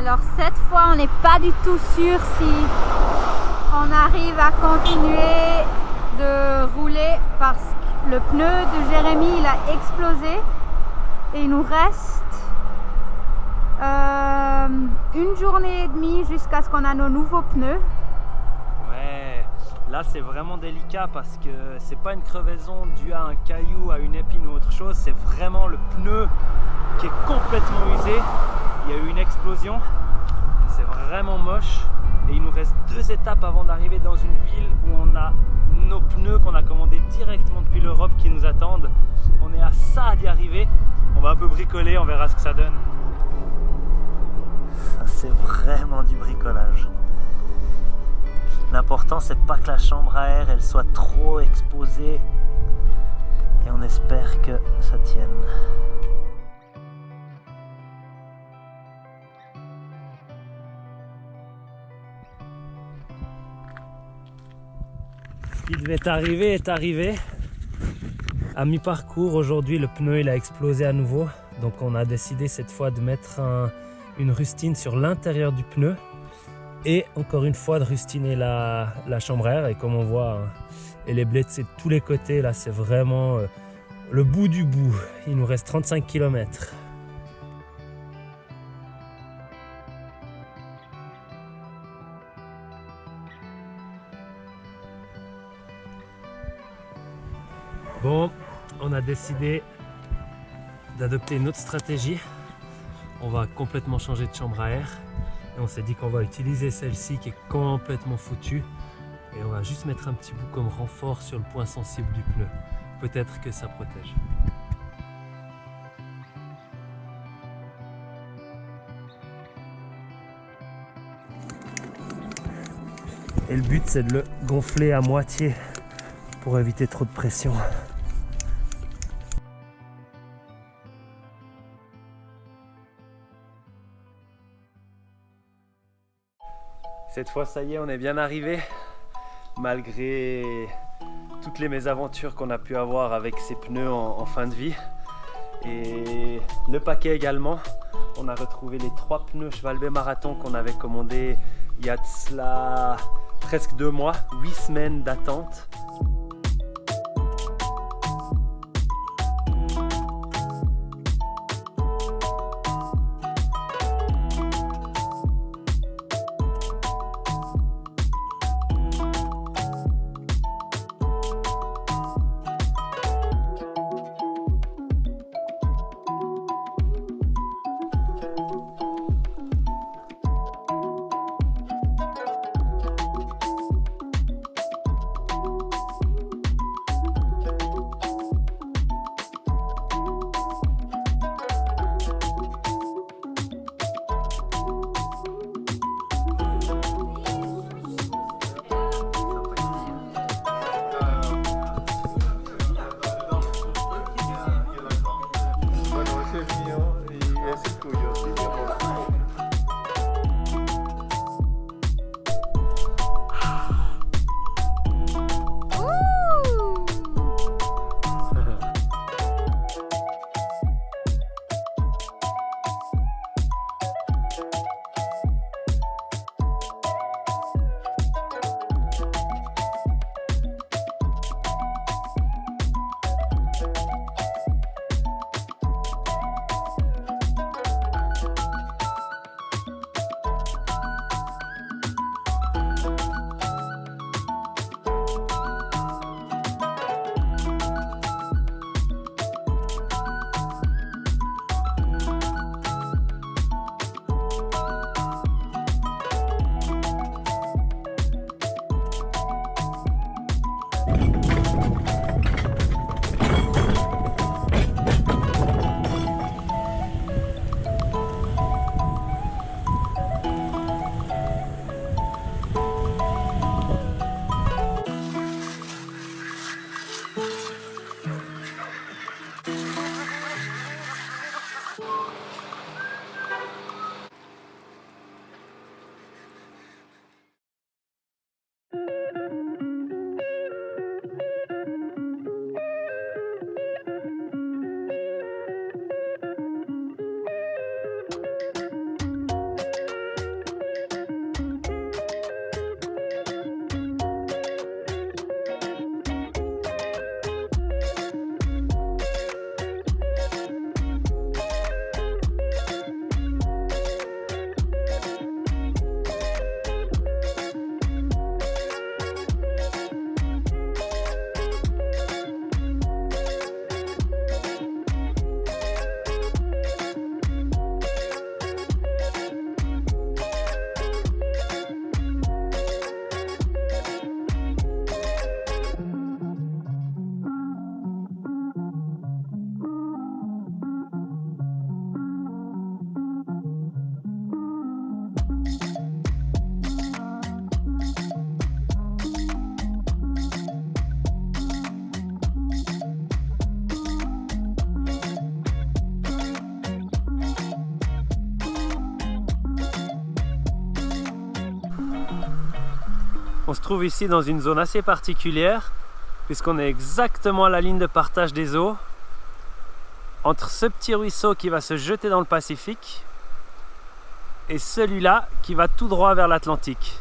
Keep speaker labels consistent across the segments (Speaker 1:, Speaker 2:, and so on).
Speaker 1: Alors cette fois, on n'est pas du tout sûr si on arrive à continuer de rouler parce que le pneu de Jérémy il a explosé et il nous reste une journée et demie jusqu'à ce qu'on a nos nouveaux pneus.
Speaker 2: Ouais, là c'est vraiment délicat parce que c'est pas une crevaison due à un caillou, à une épine ou autre chose, c'est vraiment le pneu qui est complètement usé. Il y a eu une explosion, c'est vraiment moche et il nous reste 2 étapes avant d'arriver dans une ville où on a nos pneus qu'on a commandés directement depuis l'Europe qui nous attendent. On est à ça d'y arriver, on va un peu bricoler, on verra ce que ça donne. Ça c'est vraiment du bricolage. L'important c'est pas que la chambre à air elle soit trop exposée et on espère que ça tienne. Ce qui devait arriver est arrivé. À mi-parcours aujourd'hui le pneu il a explosé à nouveau, donc on a décidé cette fois de mettre une rustine sur l'intérieur du pneu et encore une fois de rustiner la chambre à air. Et comme on voit, elle est blessée de tous les côtés, là c'est vraiment le bout du bout. Il nous reste 35 km. Bon, on a décidé d'adopter une autre stratégie. On va complètement changer de chambre à air et on s'est dit qu'on va utiliser celle-ci qui est complètement foutue et on va juste mettre un petit bout comme renfort sur le point sensible du pneu. Peut-être que ça protège. Et le but c'est de le gonfler à moitié pour éviter trop de pression. Cette fois, ça y est, on est bien arrivé, malgré toutes les mésaventures qu'on a pu avoir avec ces pneus en fin de vie. Et le paquet également, on a retrouvé les 3 pneus Cheval B Marathon qu'on avait commandés il y a de cela presque 2 mois, 8 semaines d'attente. On se trouve ici dans une zone assez particulière puisqu'on est exactement à la ligne de partage des eaux entre ce petit ruisseau qui va se jeter dans le Pacifique et celui-là qui va tout droit vers l'Atlantique.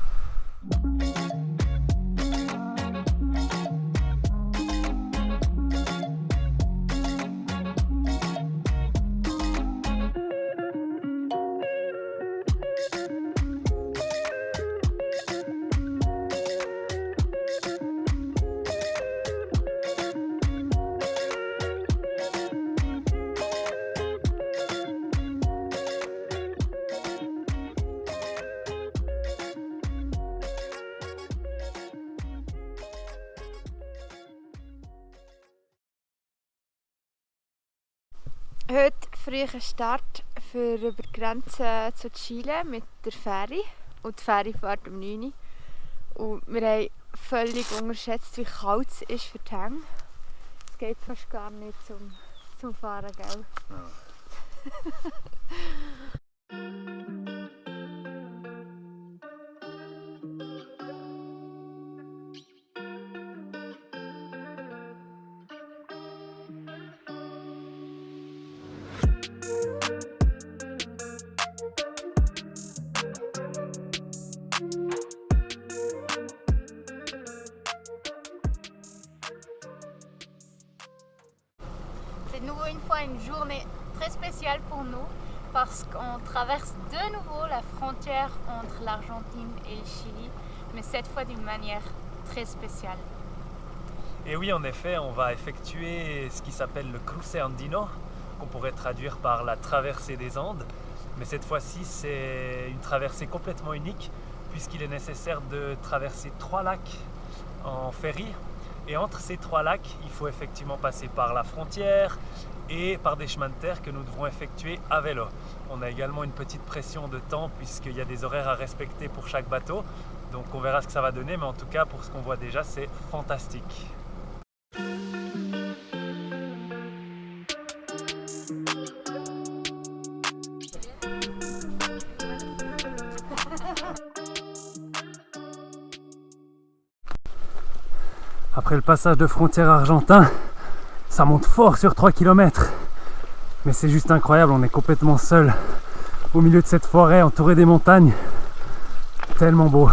Speaker 3: Heute früher Start für über die Grenze zu Chile mit der Fähre. Und die Fähre fährt um 9 Uhr. Und wir haben völlig unterschätzt, wie kalt es ist für die Hänge. Es geht fast gar nicht zum Fahren, gell? Ja.
Speaker 1: C'est de nouveau une fois une journée très spéciale pour nous parce qu'on traverse de nouveau la frontière entre l'Argentine et le Chili, mais cette fois d'une manière très spéciale.
Speaker 2: Et oui, en effet, on va effectuer ce qui s'appelle le cruce andino, qu'on pourrait traduire par la traversée des Andes. Mais cette fois-ci, c'est une traversée complètement unique puisqu'il est nécessaire de traverser 3 lacs en ferry. Et entre ces 3 lacs, il faut effectivement passer par la frontière et par des chemins de terre que nous devrons effectuer à vélo. On a également une petite pression de temps puisqu'il y a des horaires à respecter pour chaque bateau. Donc on verra ce que ça va donner, mais en tout cas pour ce qu'on voit déjà, c'est fantastique. Après le passage de frontière argentin, ça monte fort sur 3 km. Mais c'est juste incroyable, on est complètement seul au milieu de cette forêt entourée des montagnes. Tellement beau.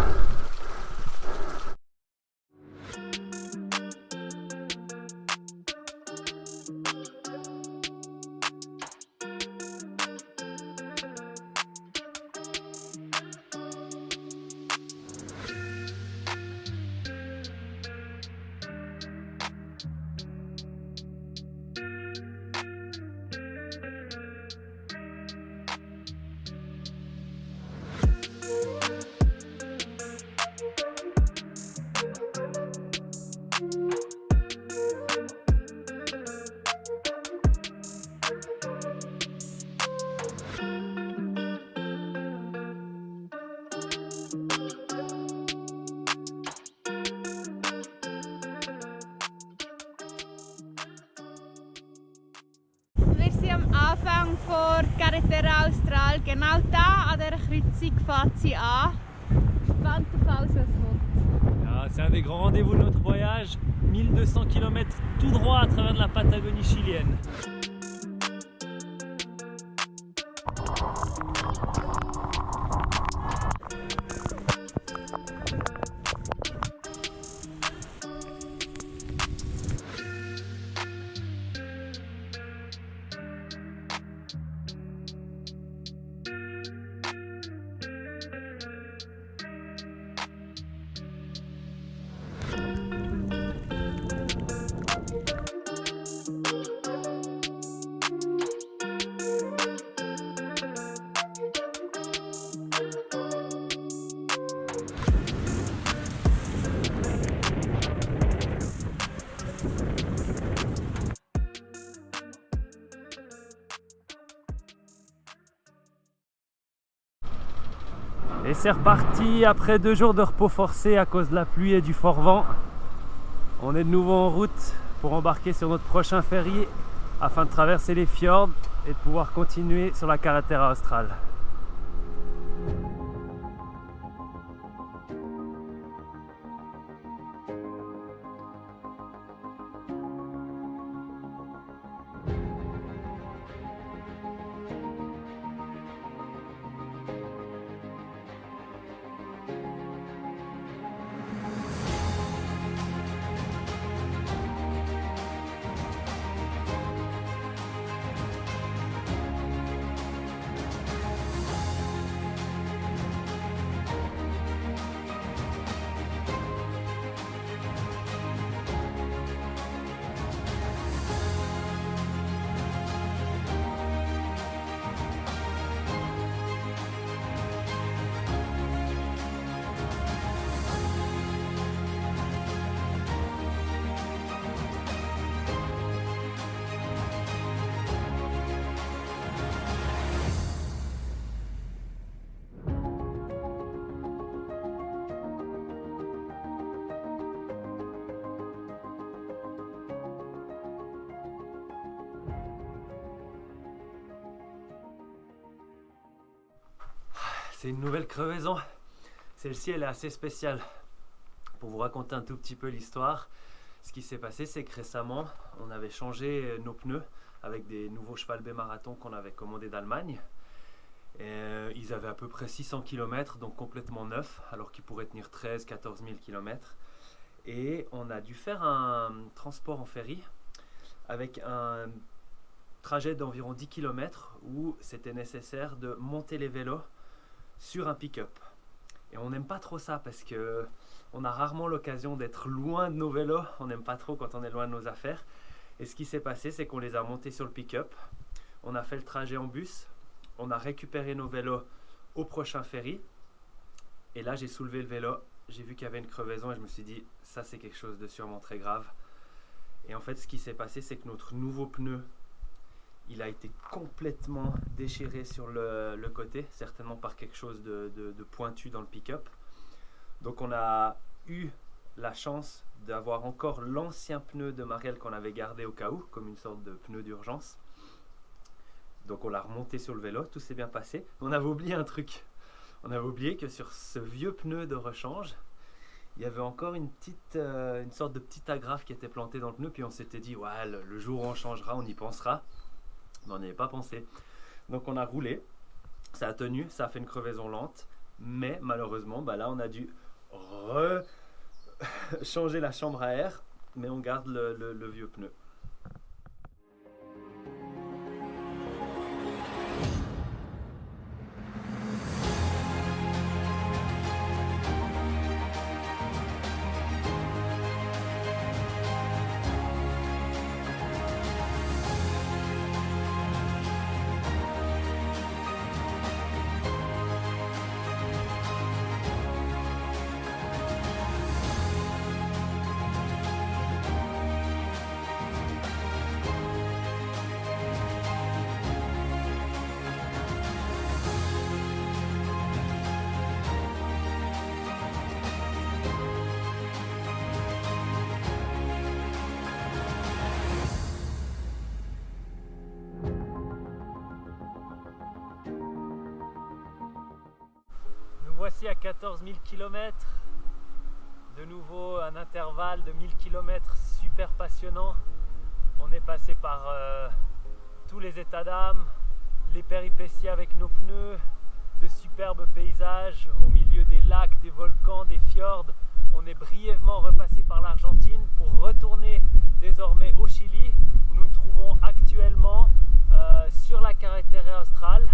Speaker 1: Wir sind am Anfang von Carretera Austral. Genau da an dieser Kreuzung fährt sie an. Gespannt auf alles, was kommt.
Speaker 2: C'est un des grands rendez-vous de notre voyage. 1200 km tout droit à travers de la Patagonie chilienne. Et c'est reparti après 2 jours de repos forcé à cause de la pluie et du fort vent. On est de nouveau en route pour embarquer sur notre prochain ferry afin de traverser les fjords et de pouvoir continuer sur la Carretera Austral. C'est une nouvelle crevaison. Celle-ci, elle est assez spéciale. Pour vous raconter un tout petit peu l'histoire, ce qui s'est passé, c'est que récemment, on avait changé nos pneus avec des nouveaux Cheval B Marathon qu'on avait commandés d'Allemagne. Ils avaient à peu près 600 km, donc complètement neufs, alors qu'ils pourraient tenir 13-14 000 km. Et on a dû faire un transport en ferry avec un trajet d'environ 10 km où c'était nécessaire de monter les vélos sur un pick-up. Et on n'aime pas trop ça parce que on a rarement l'occasion d'être loin de nos vélos. On n'aime pas trop quand on est loin de nos affaires. Et ce qui s'est passé, c'est qu'on les a montés sur le pick-up. On a fait le trajet en bus. On a récupéré nos vélos au prochain ferry. Et là, j'ai soulevé le vélo. J'ai vu qu'il y avait une crevaison et je me suis dit, ça c'est quelque chose de sûrement très grave. Et en fait, ce qui s'est passé, c'est que notre nouveau pneu, il a été complètement déchiré sur le côté, certainement par quelque chose de pointu dans le pick-up. Donc on a eu la chance d'avoir encore l'ancien pneu de Marielle qu'on avait gardé au cas où, comme une sorte de pneu d'urgence. Donc on l'a remonté sur le vélo, tout s'est bien passé. On avait oublié un truc. On avait oublié que sur ce vieux pneu de rechange, il y avait encore une sorte de petite agrafe qui était plantée dans le pneu. Puis on s'était dit, ouais, le jour où on changera, on y pensera. Mais on n'y avait pas pensé. Donc on a roulé, ça a tenu, ça a fait une crevaison lente. Mais malheureusement, là on a dû changer la chambre à air. Mais on garde le vieux pneu. Voici à 14 000 km, de nouveau un intervalle de 1000 km super passionnant. On est passé par tous les états d'âme, les péripéties avec nos pneus, de superbes paysages au milieu des lacs, des volcans, des fjords. On est brièvement repassé par l'Argentine pour retourner désormais au Chili, où nous nous trouvons actuellement sur la Carretera Austral.